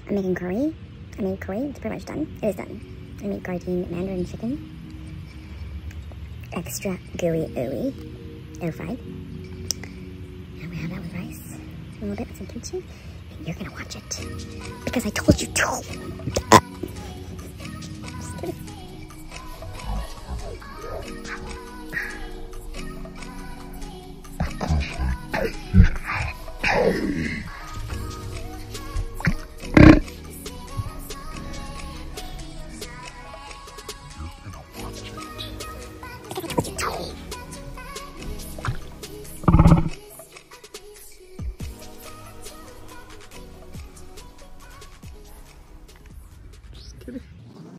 I'm making curry. I made curry. It's pretty much done. It is done. I made gratin mandarin chicken. Extra gooey ooey. Air fried. And we have that with rice. A little bit with some kimchi. And you're gonna watch it. Because I told you to. Just kidding. You're gonna watch it.